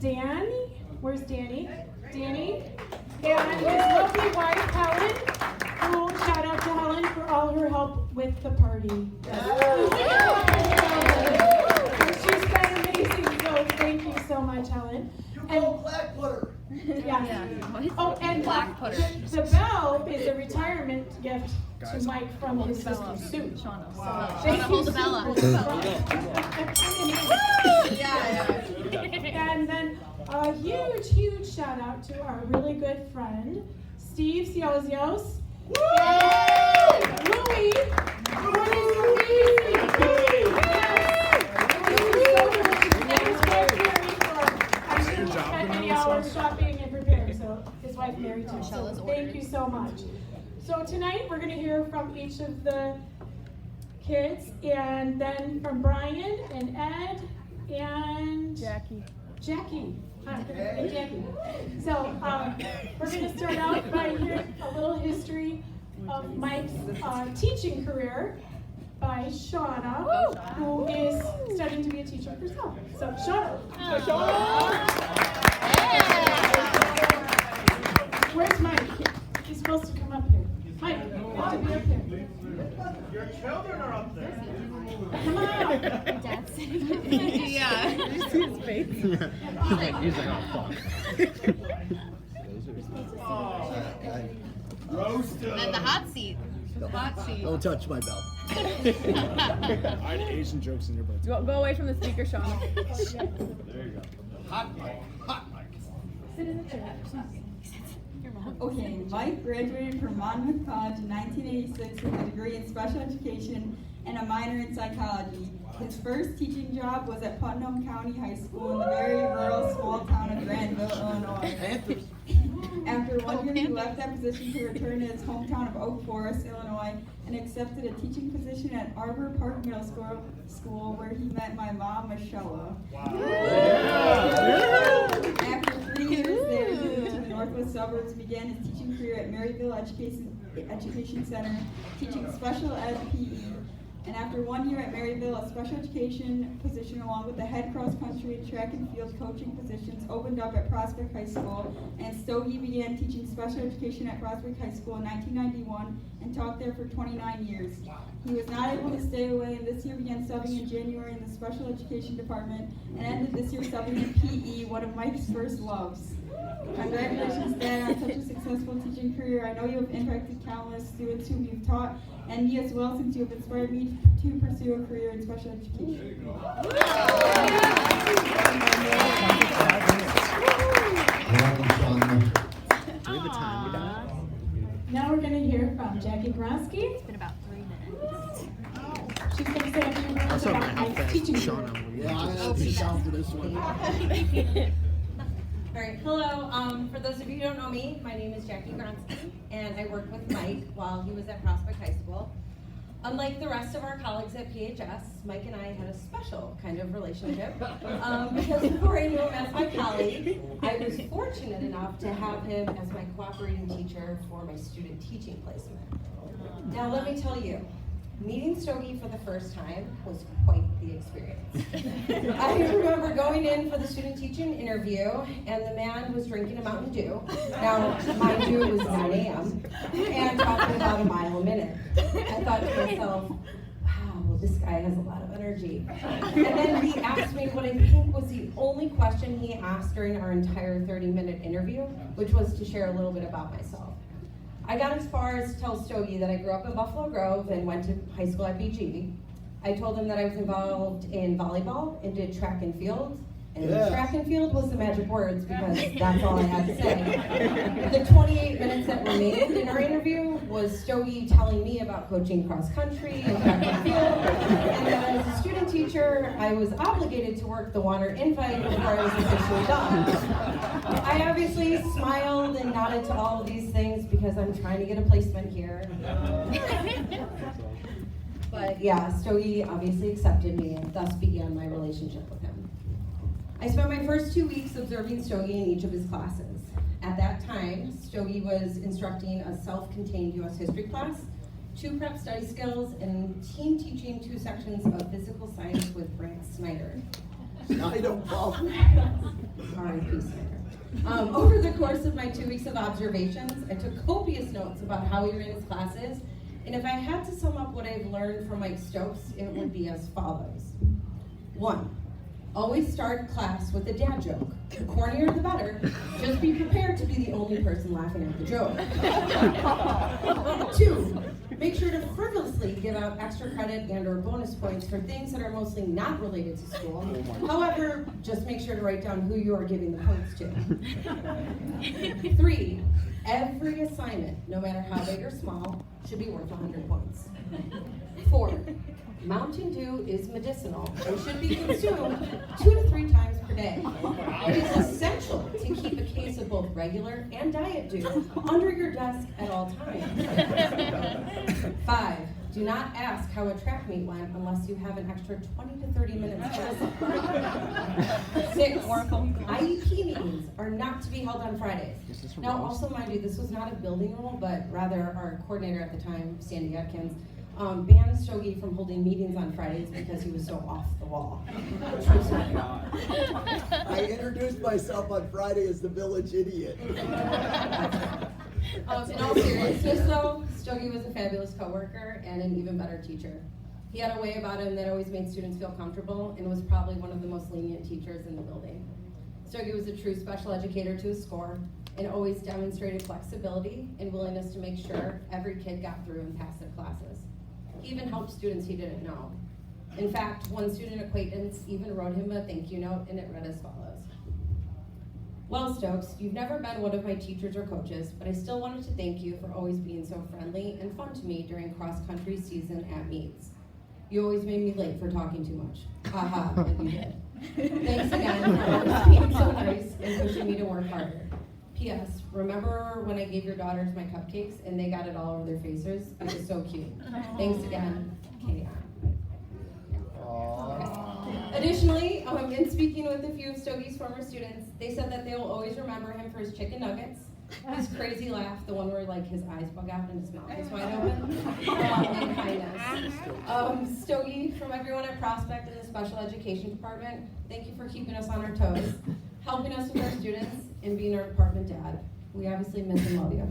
Danny. Where's Danny? Danny. And his lovely wife, Helen. Oh, shout out to Helen for all her help with the party. She's been amazing, so thank you so much, Helen. And black butter. Yeah. Oh, and Black putter. the bell is a retirement gift to Mike from his sister Sue. Shauna. Wow. Shauna, hold the bella. Yeah. And then a huge shout out to our really good friend, Steve Ciosios. And Louie. Shopping and preparing, so his wife Mary too. So thank you so much. So tonight we're going to hear from each of the kids, and then from Brian and Ed and Jackie. Hi, Jackie. So we're going to start out by hearing a little history of Mike's teaching career by Shauna, who is studying to be a teacher herself. So Shauna. Where's Mike? He's supposed to come up here. Mike, you have to be up here. Your children are up there. Come on. Dad's Yeah. Did you see his face? He's like, oh fuck. Roasted. And the hot seat. The hot seat. Don't touch my belt. I had Asian jokes in your butt. Go away from the speaker, Shauna. There you go. Hot mic. Hot mic. Sit in the chair. Okay, Mike graduated from Monmouth College in 1986 with a degree in special education and a minor in psychology. His first teaching job was at Putnam County High School in the very rural small town of Granville, Illinois. After 1 year, he left that position to return to his hometown of Oak Forest, Illinois, and accepted a teaching position at Arbor Park Middle School where he met my mom, Michelle. Wow. After 3 years there, he moved to the northwest suburbs and began his teaching career at Maryville Education Center, teaching special ed PE. And after 1 year at Maryville, a special education position along with the head cross-country and track and field coaching positions opened up at Prospect High School, and Stogie began teaching special education at Prospect High School in 1991 and taught there for 29 years. He was not able to stay away, and this year began subbing in January in the special education department and ended this year subbing in PE, one of Mike's first loves. Congratulations, Dad, on such a successful teaching career. I know you have impacted countless students whom you've taught, and me as well, since you have inspired me to pursue a career in special education. Now we're going to hear from Jackie Gronsky. It's been about 3 minutes. She's going to say a few words about Mike's teaching career. Yeah, I'll be down for this one. All right, hello. For those of you who don't know me, my name is Jackie Gronsky, and I worked with Mike while he was at Prospect High School. Unlike the rest of our colleagues at PHS, Mike and I had a special kind of relationship because before I knew him as my colleague, I was fortunate enough to have him as my cooperating teacher for my student teaching placement. Now let me tell you, meeting Stogie for the first time was quite the experience. I remember going in for the student teaching interview, and the man was drinking a Mountain Dew. Now, mind you, it was 9 a.m., and talking about a mile a minute. I thought to myself, wow, this guy has a lot of energy. And then he asked me what I think was the only question he asked during our entire 30-minute interview, which was to share a little bit about myself. I got as far as to tell Stogie that I grew up in Buffalo Grove and went to high school at BG. I told him that I was involved in volleyball and did track and field. And track and field was the magic words because that's all I had to say. The 28 minutes that remained in our interview was Stogie telling me about coaching cross country and track and field. And then as a student teacher, I was obligated to work the water invite before I was officially done. I obviously smiled and nodded to all of these things because I'm trying to get a placement here. But yeah, Stogie obviously accepted me, and thus began my relationship with him. I spent my first 2 weeks observing Stogie in each of his classes. At that time, Stogie was instructing a self-contained U.S. history class, 2 prep study skills, and team teaching 2 sections of physical science with Brant Snyder. I don't fall. Sorry. Over the course of my 2 weeks of observations, I took copious notes about how he ran his classes, and if I had to sum up what I've learned from Mike Stokes, it would be as follows. 1, always start class with a dad joke. The cornier the better, just be prepared to be the only person laughing at the joke. 2, make sure to frivolously give out extra credit and or bonus points for things that are mostly not related to school. However, just make sure to write down who you are giving the points to. 3, every assignment, no matter how big or small, should be worth 100 points. 4, Mountain Dew is medicinal and should be consumed 2 to 3 times per day. It is essential to keep a case of both regular and diet dew under your desk at all times. 5, do not ask how a track meet went unless you have an extra 20 to 30 minutes. 6, IEP meetings are not to be held on Fridays. Now, also mind you, this was not a building rule, but rather our coordinator at the time, Sandy Atkins, banned Stogie from holding meetings on Fridays because he was so off the wall. True story. I introduced myself on Friday as the village idiot. In all seriousness though, Stogie was a fabulous coworker and an even better teacher. He had a way about him that always made students feel comfortable and was probably one of the most lenient teachers in the building. Stogie was a true special educator to his score and always demonstrated flexibility and willingness to make sure every kid got through and passed their classes. He even helped students he didn't know. In fact, one student acquaintance even wrote him a thank you note, and it read as follows. Well, Stokes, you've never been one of my teachers or coaches, but I still wanted to thank you for always being so friendly and fun to me during cross-country season at meets. You always made me late for talking too much. Haha, and you did. Thanks again for always being so nice and pushing me to work harder. P.S. Remember when I gave your daughters my cupcakes and they got it all over their faces? It was so cute. Thanks again, Katie. Additionally, in speaking with a few of Stogie's former students, they said that they will always remember him for his chicken nuggets, his crazy laugh, the one where like his eyes bug out and his mouth is wide open, and kindness. Stogie, from everyone at Prospect in the special education department, thank you for keeping us on our toes, helping us with our students, and being our department dad. We obviously miss and love you.